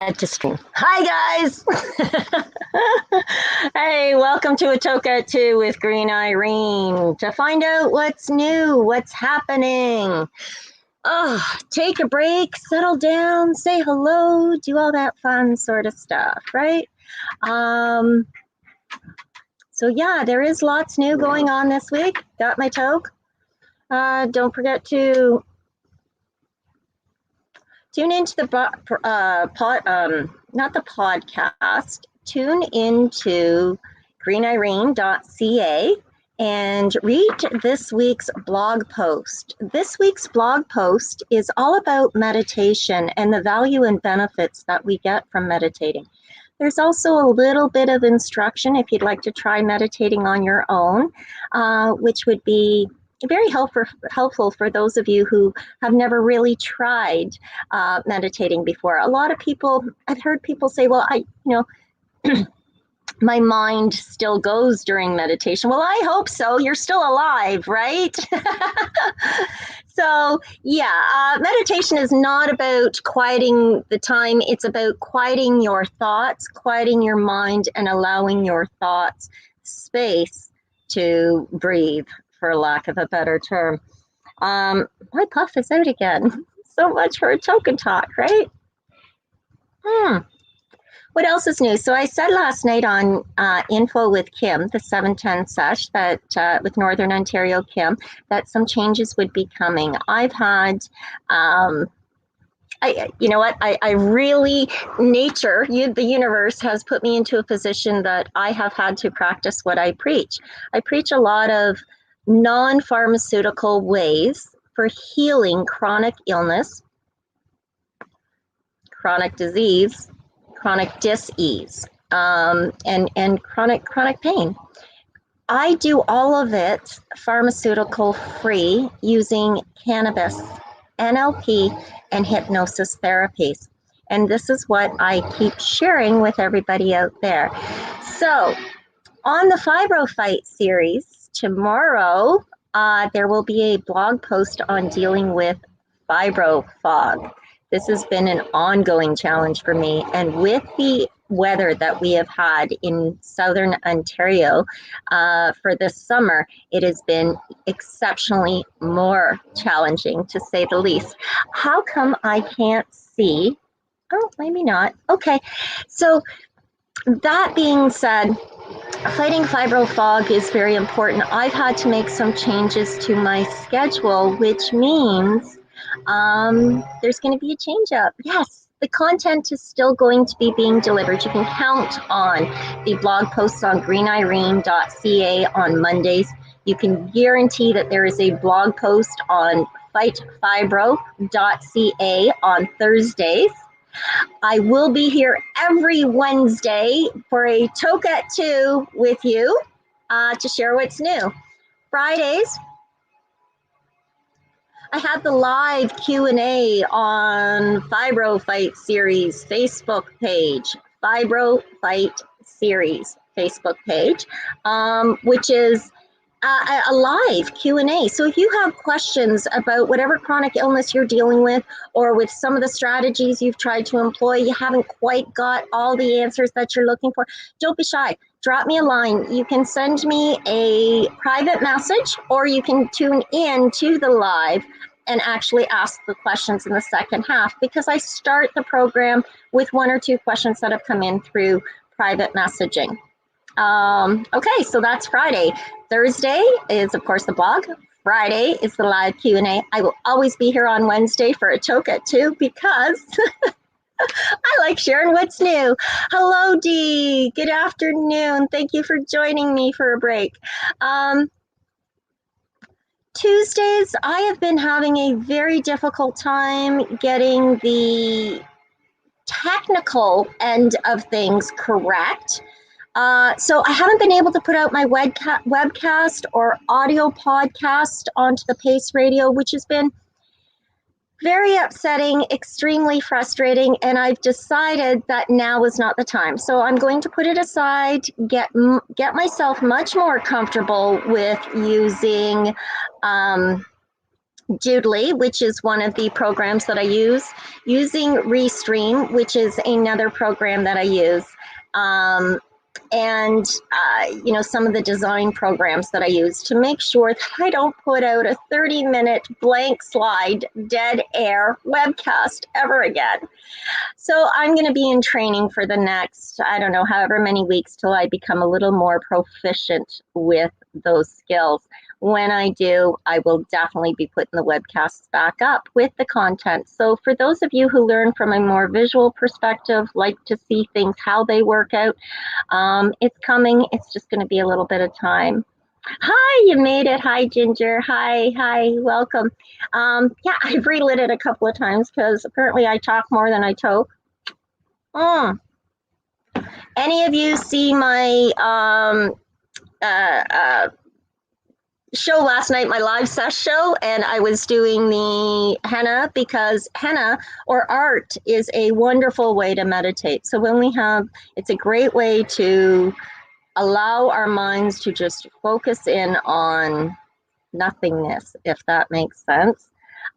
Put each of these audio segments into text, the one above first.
To stream. Hi guys! Hey, welcome to a Toke At with Green Irene. To find out what's new, what's happening. Oh, take a break, settle down, say hello, do all that fun sort of stuff, right? Um, so yeah, there is lots new going on this week. Got my toque. Don't forget to tune into the not the podcast. Tune into greenirene.ca and read this week's blog post. This week's blog post is all about meditation and the value and benefits that we get from meditating. There's also a little bit of instruction if you'd like to try meditating on your own, which would be very helpful for those of you who have never really tried meditating before. A lot of people, I've heard people say, well, my mind still goes during meditation. Well, I hope so. You're still alive, right? So, yeah, meditation is not about quieting the time. It's about quieting your thoughts, quieting your mind, and allowing your thoughts space to breathe, for lack of a better term. My puff is out again. So much for a token talk, right? What else is new? So I said last night on Info with Kim, the 710 sesh, that with Northern Ontario Kim, that some changes would be coming. I've had, you know what? I really, nature, the universe has put me into a position that I have had to practice what I preach. I preach a lot of non-pharmaceutical ways for healing chronic illness, chronic disease, chronic dis-ease, and chronic pain. I do all of it pharmaceutical free using cannabis, NLP, and hypnosis therapies. And this is what I keep sharing with everybody out there. So on the Fibro Fight series, tomorrow, there will be a blog post on dealing with fibro fog. This has been an ongoing challenge for me. And with the weather that we have had in Southern Ontario for this summer, it has been exceptionally more challenging, to say the least. How come I can't see? Oh, maybe not. Okay. So that being said, fighting fibro fog is very important. I've had to make some changes to my schedule, which means there's going to be a change up. Yes, the content is still going to be being delivered. You can count on the blog posts on greenirene.ca on Mondays. You can guarantee that there is a blog post on fightfibro.ca on Thursdays. I will be here every Wednesday for a Toke At with you to share what's new. Fridays, I have the live Q&A on Fibro Fight Series Facebook page, Fibro Fight Series Facebook page, which is a live Q&A. So if you have questions about whatever chronic illness you're dealing with, or with some of the strategies you've tried to employ, you haven't quite got all the answers that you're looking for, don't be shy. Drop me a line. You can send me a private message, or you can tune in to the live and actually ask the questions in the second half, because I start the program with one or two questions that have come in through private messaging. Okay, so that's Friday. Thursday is, of course, the blog. Friday is the live Q&A. I will always be here on Wednesday for a Toke At because I like sharing what's new. Hello, Dee. Good afternoon. Thank you for joining me for a break. Tuesdays, I have been having a very difficult time getting the technical end of things correct. So I haven't been able to put out my webcast or audio podcast onto the Pace Radio, which has been very upsetting, extremely frustrating, and I've decided that now is not the time. So I'm going to put it aside, get myself much more comfortable with using Doodly, which is one of the programs that I use, using Restream, which is another program that I use, um, and some of the design programs that I use to make sure that I don't put out a 30-minute blank slide, dead air webcast ever again. So I'm going to be in training for the next, I don't know, however many weeks till I become a little more proficient with those skills. When I do, I will definitely be putting the webcasts back up with the content. So for those of you who learn from a more visual perspective, like to see things, how they work out, it's coming. It's just going to be a little bit of time. Hi, you made it. Hi, Ginger. Hi, welcome. Yeah, I've relit it a couple of times because apparently I talk more than I toke. Any of you see my show last night, my live sesh show, and I was doing the henna, because henna or art is a wonderful way to meditate. So when we have, it's a great way to allow our minds to just focus in on nothingness, if that makes sense.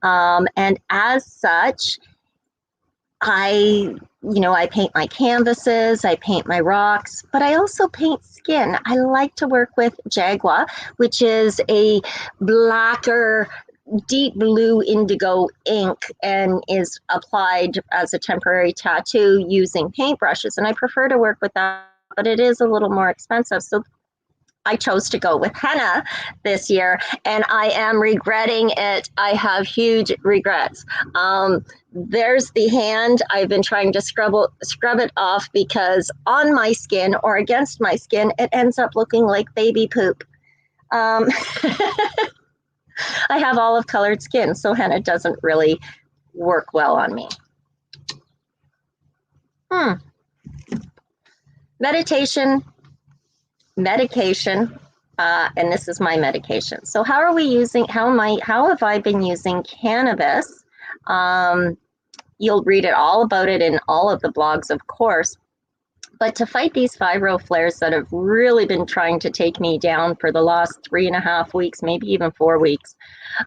And as such, I paint my canvases, I paint my rocks, but I also paint skin. I like to work with Jaguar, which is a blacker, deep blue indigo ink and is applied as a temporary tattoo using paintbrushes. And I prefer to work with that, but it is a little more expensive. So I chose to go with henna this year, and I am regretting it. I have huge regrets. There's the hand. I've been trying to scrub it off because on my skin or against my skin, it ends up looking like baby poop. I have olive colored skin, so henna doesn't really work well on me. Medication, and this is my medication. So how have I been using cannabis? You'll read it all about it in all of the blogs, of course. But to fight these fibro flares that have really been trying to take me down for the last 3.5 weeks, maybe even 4 weeks,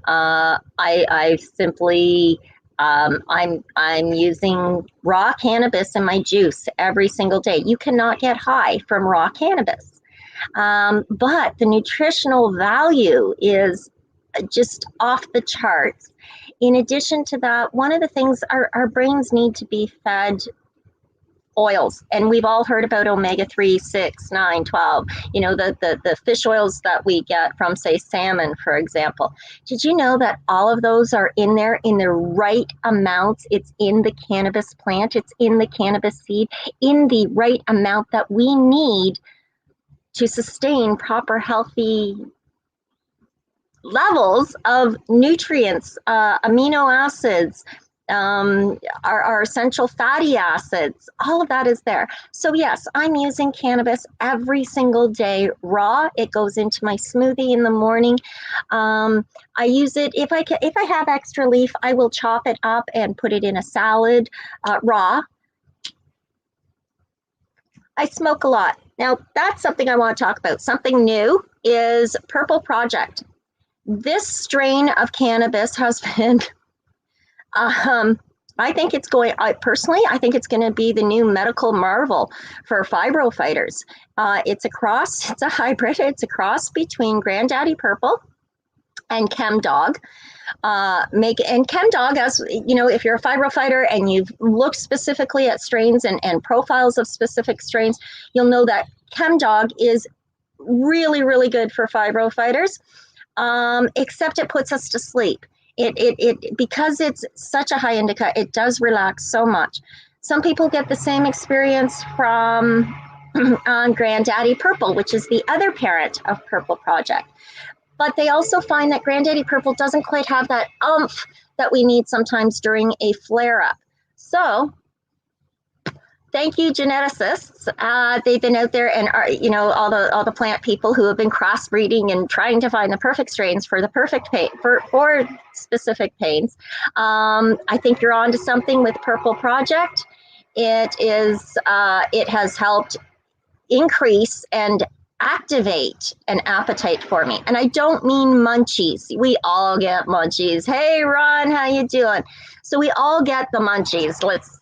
I simply I'm using raw cannabis in my juice every single day. You cannot get high from raw cannabis, but the nutritional value is just off the charts. In addition to that, one of the things, our brains need to be fed oils, and we've all heard about omega-3, 6, 9, 12, the fish oils that we get from, say, salmon, for example. Did you know that all of those are in there in the right amounts? It's in the cannabis plant, it's in the cannabis seed, in the right amount that we need to sustain proper healthy levels of nutrients, amino acids, our essential fatty acids, all of that is there. So yes, I'm using cannabis every single day raw. It goes into my smoothie in the morning. I use it, if I have extra leaf, I will chop it up and put it in a salad raw. I smoke a lot. Now that's something I want to talk about. Something new is Purple Project. This strain of cannabis has been I think it's going, personally, I think it's going to be the new medical marvel for fibro fighters. It's a hybrid, it's a cross between Granddaddy Purple and ChemDog. And ChemDog, as you know, if you're a fibro fighter and you've looked specifically at strains and profiles of specific strains, you'll know that ChemDog is really, really good for fibro fighters, except it puts us to sleep. It because it's such a high indica, it does relax so much. Some people get the same experience from Granddaddy Purple, which is the other parent of Purple Project. But they also find that Granddaddy Purple doesn't quite have that oomph that we need sometimes during a flare-up. So thank you, geneticists. They've been out there and are, all the plant people who have been crossbreeding and trying to find the perfect strains for the perfect pain for specific pains. I think you're onto something with Purple Project. It has helped increase and activate an appetite for me. And I don't mean munchies. We all get munchies. Hey, Ron, how you doing? So we all get the munchies. Let's,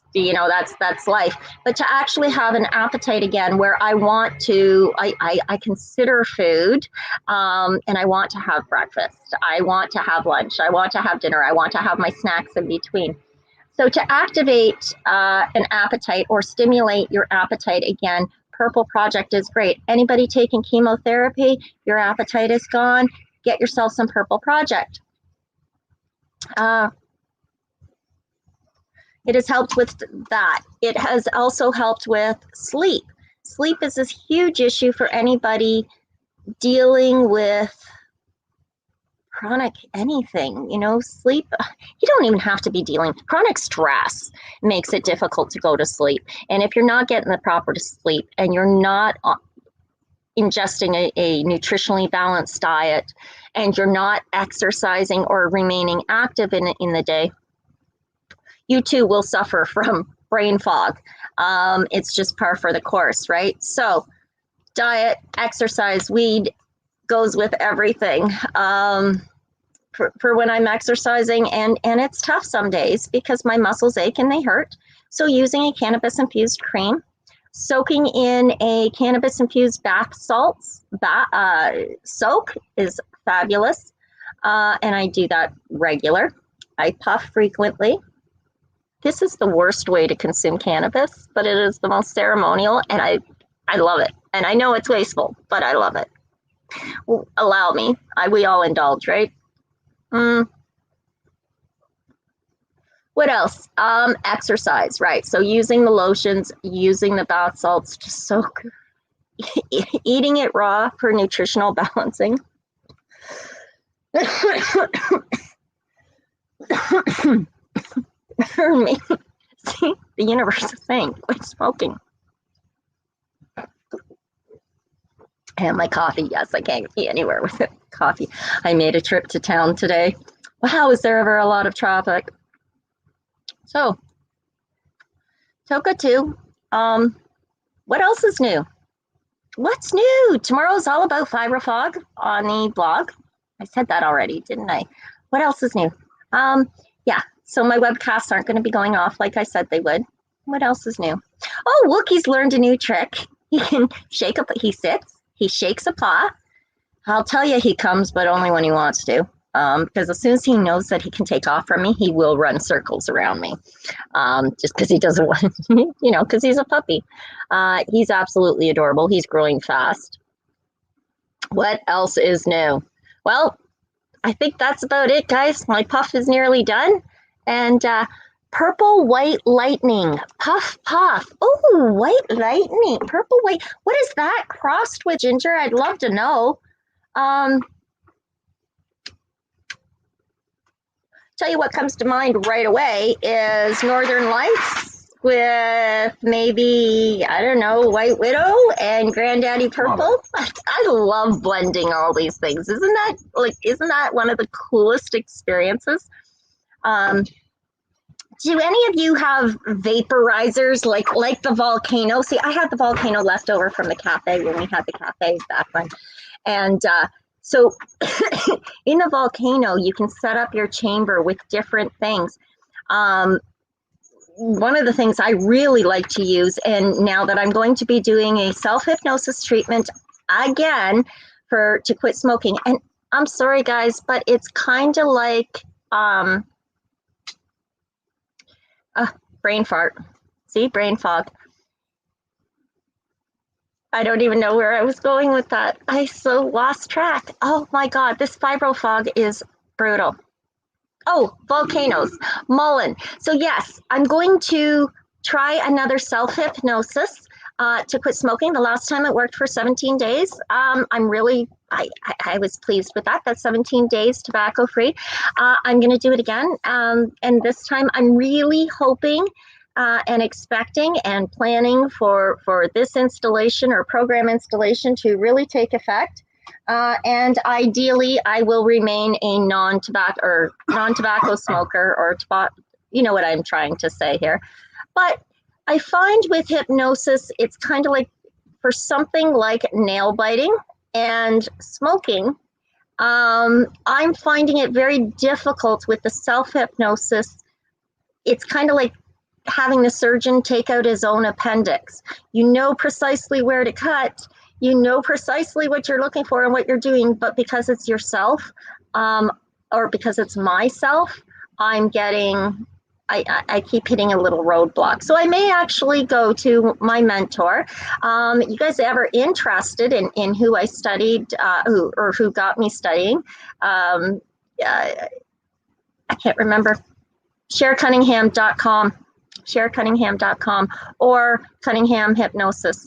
that's life. But to actually have an appetite again, where I want to, I consider food, and I want to have breakfast. I want to have lunch. I want to have dinner. I want to have my snacks in between. So to activate an appetite or stimulate your appetite again, Purple Project is great. Anybody taking chemotherapy, your appetite is gone, get yourself some Purple Project. It has helped with that. It has also helped with sleep. Sleep is this huge issue for anybody dealing with chronic anything, sleep. You don't even have to be dealing. Chronic stress makes it difficult to go to sleep. And if you're not getting the proper sleep and you're not ingesting a nutritionally balanced diet and you're not exercising or remaining active in the day, you too will suffer from brain fog. It's just par for the course, right? So diet, exercise, weed goes with everything. For when I'm exercising, and it's tough some days because my muscles ache and they hurt. So using a cannabis-infused cream, soaking in a cannabis-infused bath salts, soak is fabulous. And I do that regular. I puff frequently. This is the worst way to consume cannabis, but it is the most ceremonial, and I love it. And I know it's wasteful, but I love it. Allow me. We all indulge, right? What else? Exercise, right? So using the lotions, using the bath salts to soak, eating it raw for nutritional balancing. For me, see, the universe is saying, quit smoking. And my coffee, yes, I can't be anywhere with it. Coffee. I made a trip to town today. Wow, is there ever a lot of traffic? So, Toke too. What else is new? What's new? Tomorrow's all about fibrofog on the blog. I said that already, didn't I? What else is new? Yeah, so my webcasts aren't going to be going off like I said they would. What else is new? Oh, Wookie's learned a new trick. He can shake up, he sits, he shakes a paw. I'll tell you he comes, but only when he wants to. Because as soon as he knows that he can take off from me, he will run circles around me. Just because he doesn't want, because he's a puppy. He's absolutely adorable. He's growing fast. What else is new? Well, I think that's about it, guys. My puff is nearly done. And purple white lightning, puff puff. Oh, white lightning, purple white. What is that crossed with, Ginger? I'd love to know. Tell you what comes to mind right away is Northern Lights with maybe, I don't know, White Widow and Granddaddy Purple. I love blending all these things. Isn't that one of the coolest experiences? Do any of you have vaporizers like the Volcano? See, I had the Volcano left over from the cafe when we had the cafe back then. And so in the Volcano, you can set up your chamber with different things. One of the things I really like to use, and now that I'm going to be doing a self-hypnosis treatment again to quit smoking, and I'm sorry guys, but it's kind of like brain fart. See, brain fog. I don't even know where I was going with that. I so lost track. Oh my God, this fibro fog is brutal. Oh, volcanoes, Mullen. So yes, I'm going to try another self-hypnosis to quit smoking. The last time it worked for 17 days. I was pleased with that. That's 17 days tobacco-free. I'm going to do it again. And this time I'm really hoping and expecting and planning for this installation or program installation to really take effect. And ideally, I will remain a non-tobacco smoker, or you know what I'm trying to say here. But I find with hypnosis, it's kind of like for something like nail biting and smoking, I'm finding it very difficult with the self-hypnosis. It's kind of like having the surgeon take out his own appendix. You know precisely where to cut, you know precisely what you're looking for and what you're doing, but because it's yourself, or because it's myself, I'm getting, I keep hitting a little roadblock. So I may actually go to my mentor. You guys ever interested in who I studied, who got me studying? I can't remember. ShareCunningham.com or Cunningham Hypnosis.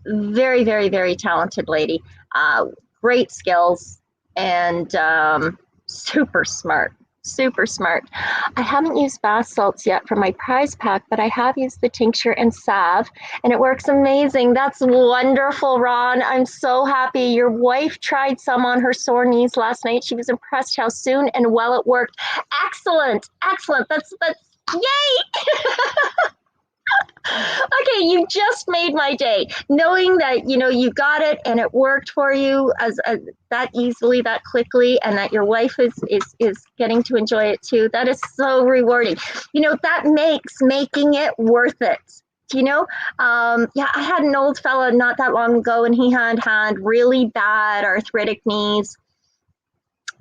Very, very, very talented lady. Great skills and super smart. Super smart. I haven't used bath salts yet for my prize pack, but I have used the tincture and salve, and it works amazing. That's wonderful, Ron. I'm so happy. Your wife tried some on her sore knees last night. She was impressed how soon and well it worked. Excellent. Excellent. That's yay. Okay, you just made my day. Knowing that, you know, you got it and it worked for you as that easily, that quickly, and that your wife is getting to enjoy it too. That is so rewarding. You know, that makes making it worth it. You know, yeah, I had an old fella not that long ago, and he had really bad arthritic knees,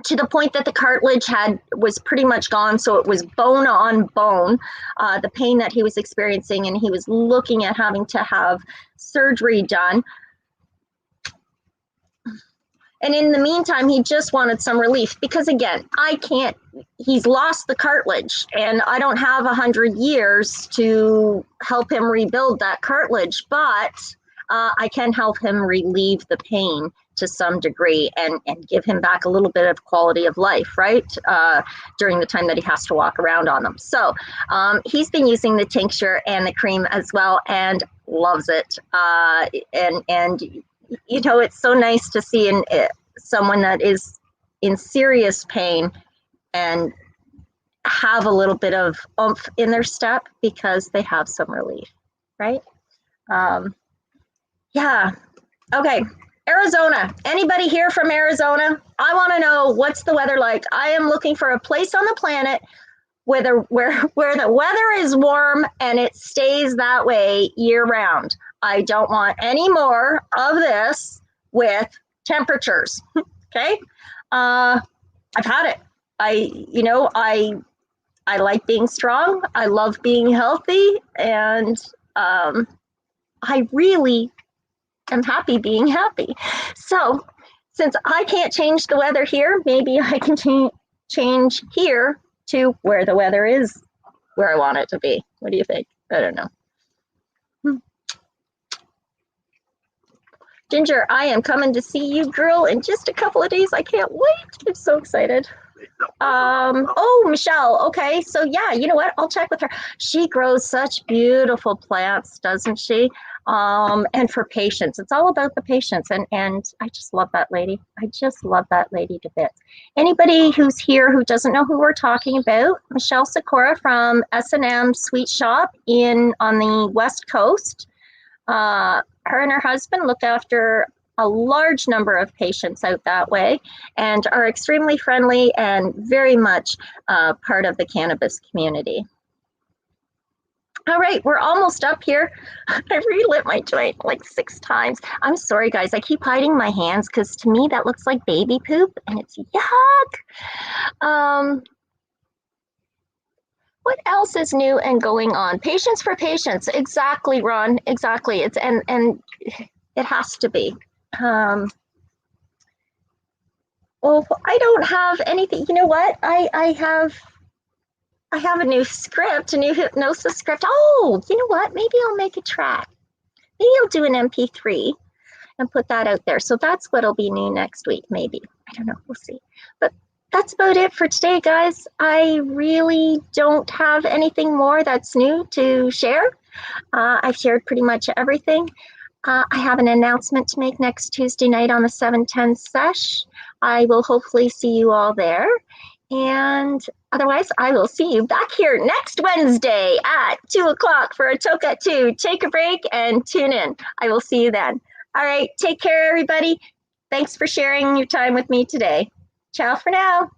to the point that the cartilage was pretty much gone. So it was bone on bone, the pain that he was experiencing, and he was looking at having to have surgery done. And in the meantime, he just wanted some relief because, again, he's lost the cartilage, and I don't have 100 years to help him rebuild that cartilage, but I can help him relieve the pain to some degree and give him back a little bit of quality of life, right? During the time that he has to walk around on them. So he's been using the tincture and the cream as well and loves it. And you know, it's so nice to see someone that is in serious pain and have a little bit of oomph in their step because they have some relief, right? Yeah, okay. Arizona, anybody here from Arizona? I want to know, what's the weather like? I am looking for a place on the planet where the weather is warm and it stays that way year round. I don't want any more of this with temperatures. Okay, I've had it. I like being strong. I love being healthy, and I really am happy being happy. So since I can't change the weather here, maybe I can change here to where the weather is where I want it to be. What do you think? I don't know. Ginger, I am coming to see you, girl, in just a couple of days. I can't wait. I'm so excited. Oh, Michelle. Okay. So yeah, you know what? I'll check with her. She grows such beautiful plants, doesn't she? And for patients, it's all about the patients. And I just love that lady. I just love that lady to bits. Anybody who's here who doesn't know who we're talking about, Michelle Sikora from S&M Sweet Shop on the West Coast. Her and her husband look after a large number of patients out that way and are extremely friendly and very much part of the cannabis community. All right, we're almost up here. I relit my joint like 6 times. I'm sorry, guys. I keep hiding my hands because to me that looks like baby poop and it's yuck. What else is new and going on? Patients for patients. Exactly, Ron. Exactly. It's and it has to be. Well, I don't have anything. You know what? I have a new script, a new hypnosis script. Oh, you know what? Maybe I'll make a track. Maybe I'll do an MP3 and put that out there. So that's what'll be new next week, maybe. I don't know. We'll see. But that's about it for today, guys. I really don't have anything more that's new to share. I've shared pretty much everything. I have an announcement to make next Tuesday night on the 7:10 sesh. I will hopefully see you all there. And Otherwise, I will see you back here next Wednesday at 2 o'clock for a Toke At 2. Take a break and tune in. I will see you then. All right, take care, everybody. Thanks for sharing your time with me today. Ciao for now.